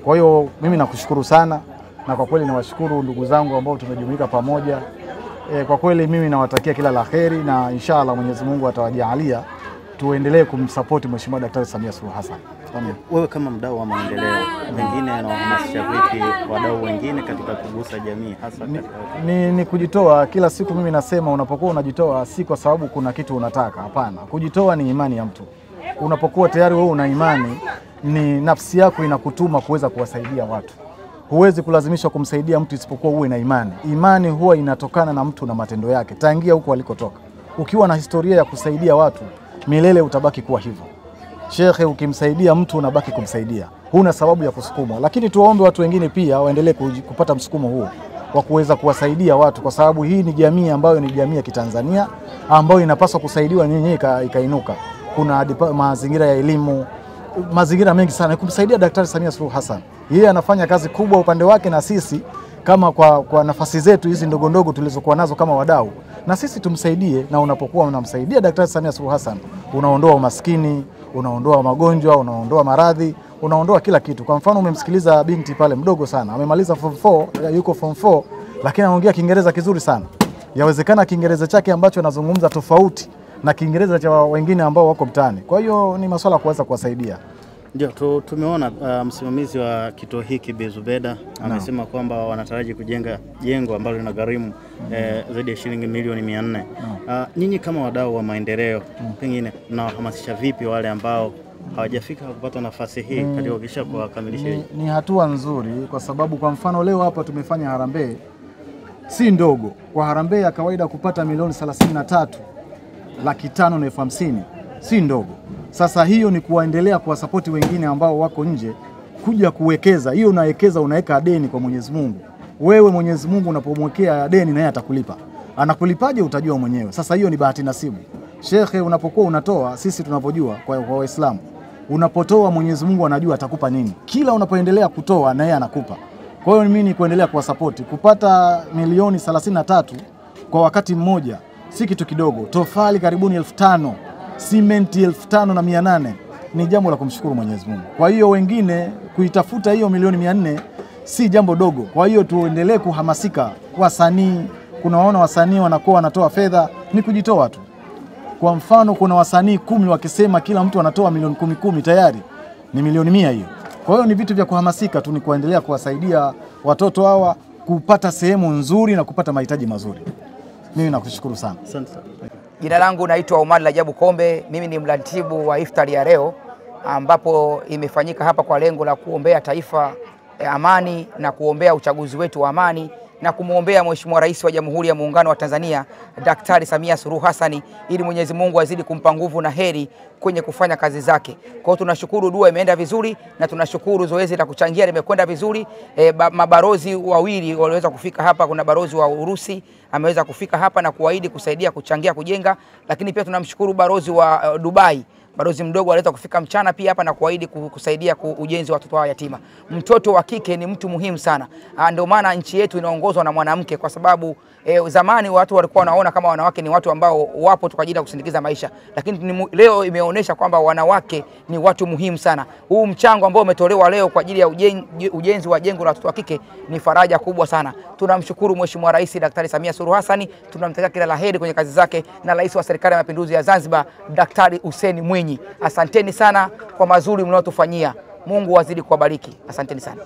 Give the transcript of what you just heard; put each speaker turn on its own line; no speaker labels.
Kwa hiyo mimi nakushukuru sana, na kwa kweli nawashukuru ndugu zangu ambao tumejumuika pamoja. Kwa kweli mimi nawatakia kila la kheri, na inshallah Mwenyezi Mungu atawajalia tuendelee kumsupport Mheshimiwa Daktari Samia Suluhu Hassan. Amen.
Wewe kama mdau wa maendeleo, wengine na wahamasisha vipi wadau wengine katika kugusa jamii hasa
ni kujitoa. Kila siku mimi nasema unapokuwa unajitoa si kwa sababu kuna kitu unataka, hapana. Kujitoa ni imani ya mtu. Unapokuwa tayari wewe una imani, ni nafsi yako inakutuma kuweza kuwasaidia watu. Huwezi kulazimishwa kumsaidia mtu isipokuwa uwe na imani. Imani huwa inatokana na mtu na matendo yake, tangia huko alikotoka. Ukiwa na historia ya kusaidia watu, milele utabaki kuwa hivyo. Shekhe, ukimsaidia mtu unabaki kumsaidia, huna sababu ya kusukumwa. Lakini tuwaombe watu wengine pia waendelee kupata msukumo huo wa kuweza kuwasaidia watu, kwa sababu hii ni jamii ambayo ni jamii ya Kitanzania ambayo inapaswa kusaidiwa, yenyewe ikainuka. Kuna mazingira ya elimu, mazingira mengi sana kumsaidia Daktari Samia Suluhu Hassan. Yeye anafanya kazi kubwa upande wake, na sisi kama kwa nafasi zetu hizi ndogo ndogo tulizokuwa nazo kama wadau, na sisi tumsaidie. Na unapokuwa unamsaidia Daktari Samia Suluhu Hassan, unaondoa umaskini, unaondoa magonjwa, unaondoa maradhi, unaondoa kila kitu. Kwa mfano umemsikiliza binti pale mdogo sana, amemaliza form 4, yuko form 4, lakini anaongea Kiingereza kizuri sana. Yawezekana Kiingereza chake ambacho anazungumza tofauti na Kiingereza cha wengine ambao wako mtaani. Kwa hiyo ni masuala kuweza kuwasaidia.
Ndio tumeona msimamizi wa kituo hiki Bi Zubeda amesema kwamba wanataraji kujenga jengo ambalo linagharimu zaidi ya shilingi milioni 400. Nyinyi kama wadau wa maendeleo pengine mnawahamasisha vipi wale ambao hawajafika kupata nafasi hii katika kisha kukamilisha?
Ni hatua nzuri, kwa sababu kwa mfano leo hapa tumefanya harambee si ndogo. Kwa harambee ya kawaida kupata milioni 33,550,000 si ndogo. Sasa hiyo ni kuendelea kuwasapoti wengine ambao wako nje kuja kuwekeza. Hiyo unawekeza, unaweka deni kwa Mwenyezi Mungu. Wewe Mwenyezi Mungu unapomwekea deni, naye atakulipa. Anakulipaje utajua mwenyewe. Sasa hiyo ni bahati nasibu. Shekhe, unapokuwa unatoa, sisi tunapojua kwa Waislamu, unapotoa Mwenyezi Mungu anajua atakupa nini. Kila unapoendelea kutoa na yeye anakupa. Kwa hiyo mimi ni kuendelea kuwasapoti. Kupata milioni 33 kwa wakati mmoja si kitu kidogo. Tofali karibuni 5,000, simenti 5,800, ni jambo la kumshukuru Mwenyezi Mungu. Kwa hiyo wengine kuitafuta hiyo milioni 400 si jambo dogo. Kwa hiyo tuendelee kuhamasika. Wasanii, kunaona wasanii wanakuwa wanatoa fedha, ni kujitoa tu. Kwa mfano kuna wasanii 10 wakisema kila mtu anatoa milioni 10 tayari ni milioni 100 hiyo. Kwa hiyo ni vitu vya kuhamasika tu, ni kuendelea kuwasaidia watoto hawa kupata sehemu nzuri na kupata mahitaji mazuri. Mimi nakushukuru sana.
Asante sana.
Jina langu naitwa Omar Rajabu Kombe. Mimi ni mratibu wa iftari ya leo, ambapo imefanyika hapa kwa lengo la kuombea taifa amani na kuombea uchaguzi wetu wa amani na kumuombea Mheshimiwa Rais wa Jamhuri ya Muungano wa Tanzania Daktari Samia Suluhu Hassan, ili Mwenyezi Mungu azidi kumpa nguvu na heri kwenye kufanya kazi zake. Kwa hiyo tunashukuru dua imeenda vizuri, na tunashukuru zoezi la kuchangia limekwenda vizuri. Mabarozi wawili waliweza kufika hapa. Kuna barozi wa Urusi ameweza kufika hapa na kuahidi kusaidia kuchangia kujenga, lakini pia tunamshukuru barozi wa Dubai. Barozi mdogo aliweza kufika mchana pia hapa na kuahidi kusaidia ujenzi wa watoto wa yatima. Mtoto wa kike ni mtu muhimu sana. Ndio maana nchi yetu inaongozwa na mwanamke, kwa sababu zamani watu walikuwa wanaona kama wanawake ni watu ambao wapo tu kwa ajili ya kusindikiza maisha, lakini leo imeonyesha kwamba wanawake ni watu muhimu sana. Huu mchango ambao umetolewa leo kwa ajili ya ujenzi wa jengo la watoto wa kike ni faraja kubwa sana. Tunamshukuru Mheshimiwa Rais Daktari Samia Suluhu Hassan, tunamtakia kila laheri kwenye kazi zake, na Rais wa Serikali ya Mapinduzi ya Zanzibar Daktari Hussein Mwinyi. Asanteni sana kwa mazuri mnaotufanyia. Mungu azidi kuwabariki. Asanteni sana.